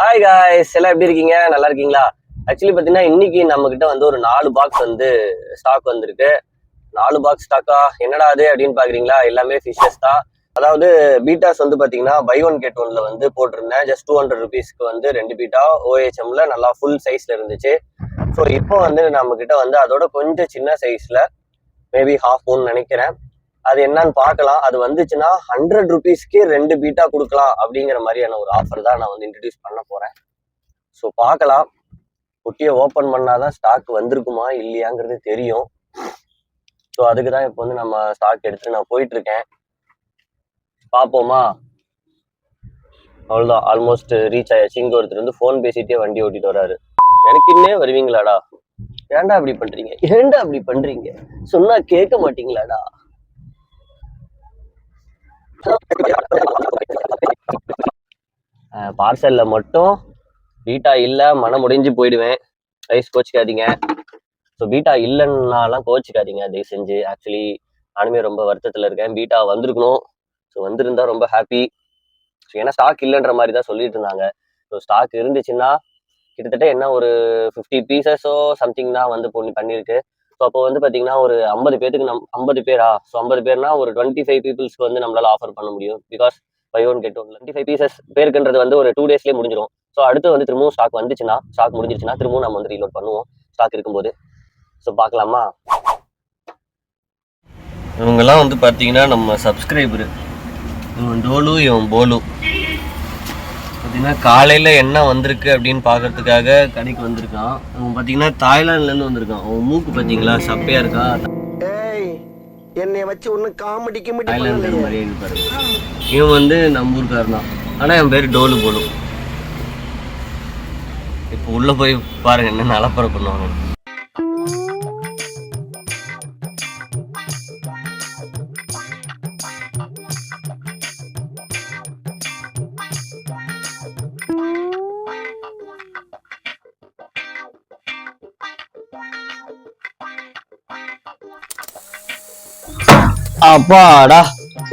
Hi guys, எல்லாம் எப்படி இருக்கீங்க? நல்லா இருக்கீங்களா? ஆக்சுவலி பார்த்தீங்கன்னா இன்னைக்கு நம்ம கிட்ட வந்து ஒரு 4 பாக்ஸ் வந்து ஸ்டாக் வந்திருக்கு. 4 பாக்ஸ் ஸ்டாக்கா என்னடா அது அப்படின்னு பாக்குறீங்களா? எல்லாமே ஃபிஷஸ் தான். அதாவது பீட்டாஸ் வந்து பாத்தீங்கன்னா பை ஒன் கெட் ஒன்ல வந்து போட்டிருந்தேன். ஜஸ்ட் 200 ருபீஸ்க்கு வந்து 2 பீட்டா ஓஹெச்எம்ல நல்லா ஃபுல் சைஸ்ல இருந்துச்சு. ஸோ இப்போ வந்து நம்ம கிட்ட வந்து அதோட கொஞ்சம் சின்ன சைஸ்ல மேபி ஹாஃப் ஒன் நினைக்கிறேன். அது என்னன்னு பார்க்கலாம். அது வந்துச்சுன்னா 100 ருபீஸ்க்கே 2 பீட்டா கொடுக்கலாம் அப்படிங்கிற மாதிரியான ஒரு ஆஃபர் தான் நான் வந்து இன்ட்ரடியூஸ் பண்ண போறேன். ஸோ பார்க்கலாம். குட்டியை ஓப்பன் பண்ணாதான் ஸ்டாக் வந்திருக்குமா இல்லையாங்கிறது தெரியும். ஸோ அதுக்கு தான் இப்போ வந்து நம்ம ஸ்டாக் எடுத்துட்டு நான் போயிட்டு இருக்கேன். பார்ப்போமா? அவ்வளோதான், ஆல்மோஸ்ட் ரீச் ஆயாச்சு. இங்கே ஒருத்தர் வந்து ஃபோன் பேசிட்டே வண்டி ஓட்டிட்டு வராரு. எனக்கு இன்னே வருவீங்களாடா? ஏன்டா அப்படி பண்றீங்க? ஏன்டா அப்படி பண்றீங்க? சொன்னா கேட்க மாட்டீங்களாடா? பார்சல்ல மட்டும் பீட்டா இல்ல, மனம் முடிஞ்சு போயிடுவேன். ரைஸ் கோச்சிக்காதீங்க. ஸோ பீட்டா இல்லைன்னாலாம் கோச்சிக்காதீங்க தயவு செஞ்சு. ஆக்சுவலி நானுமே ரொம்ப வருத்தத்தில் இருக்கேன். பீட்டா வந்திருக்கணும். ஸோ வந்திருந்தா ரொம்ப ஹாப்பி. ஸோ ஏன்னா ஸ்டாக் இல்லைன்ற மாதிரி தான் சொல்லிட்டு இருந்தாங்க. ஸோ ஸ்டாக் இருந்துச்சுன்னா கிட்டத்தட்ட என்ன ஒரு 50 பீசஸோ சம்திங் தான் வந்து பண்ணியிருக்கு. ஸோ அப்போ வந்து பார்த்தீங்கன்னா ஒரு 50 பேருக்கு 50 பேரா? ஸோ 50 பேர்னா ஒரு 25 பீப்புள்ஸ்க்கு வந்து நம்மளால ஆஃபர் பண்ண முடியும். Because buy one get one 25 pieces பேருக்குன்றது வந்து ஒரு 2 டேஸ்லேயே முடிஞ்சிடும். ஸோ அடுத்து வந்து திரும்பவும் ஸ்டாக் வந்துச்சுன்னா, ஸ்டாக் முடிஞ்சிருச்சுன்னா திரும்பவும் நம்ம வந்து ரீலோட் பண்ணுவோம் ஸ்டாக் இருக்கும்போது. ஸோ பார்க்கலாமா? இவங்கெல்லாம் வந்து பார்த்தீங்கன்னா நம்ம சப்ஸ்கிரைபரு. இவன் டோலு, இவன் போலு. பார்த்தீங்கன்னா காலையில் என்ன வந்திருக்கு அப்படின்னு பார்க்கறதுக்காக கடைக்கு வந்திருக்கான். அவன் பார்த்தீங்கன்னா தாய்லாந்துலேருந்து வந்திருக்கான். அவன் மூக்கு பார்த்தீங்களா சப்பையா இருக்கா? என்னை வச்சு ஒன்றும் காமெடி தாய்லாந்து மாதிரியே இருப்பாரு. இவன் வந்து நம்ம ஊருக்காரன் தான். ஆனால் என் பேர் டோலு போலு. இப்போ உள்ளே போய் பாருங்க என்ன நலப்பறை பண்ணுவாங்க. அப்பாடா,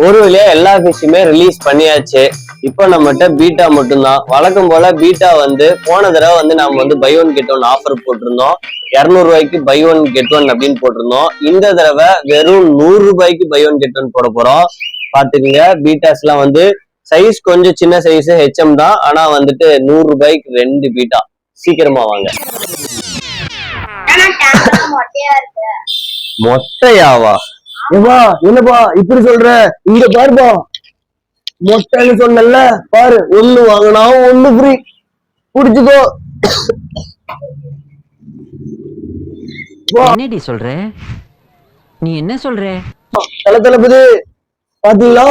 ஒரு வழியா எல்லா ஃபிஷ்ஷுமே ரிலீஸ் பண்ணியாச்சு. இப்போ நம்மகிட்ட பீட்டா மட்டும்தான். வழக்கம் போல பீட்டா வந்து போன தடவை வந்து நாம வந்து buy one get one offer போட்டிருந்தோம். 200 ரூபாய்க்கு பை ஒன் கெட் ஒன் அப்படின்னு போட்டிருந்தோம். இந்த தடவை வெறும் 100 ரூபாய்க்கு பை ஒன் கெட் ஒன் போட போறோம். பாத்துக்கங்க, பீட்டாஸ் எல்லாம் வந்து சைஸ் கொஞ்சம் சின்ன சைஸ் ஹெச்எம் தான். ஆனா வந்துட்டு 100 ரூபாய்க்கு 2 பீட்டா. சீக்கிரமா வாங்க. மொட்டையாவா? என்னப்பா இப்படி சொல்ற? இங்க பாருப்பா, மொட்டைன்னு சொன்னல பாரு, 1 வாங்கினா 1 ஃப்ரீ. புடிச்சுக்கோ. என்னடி சொல்ற? நீ என்ன சொல்ற? தளபதி பாத்தீங்களா,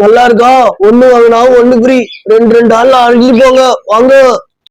நல்லா இருக்கா? 1 வாங்கினா 1 ஃப்ரீ. 2 ஆள்ல அழிஞ்சு போங்க வாங்க.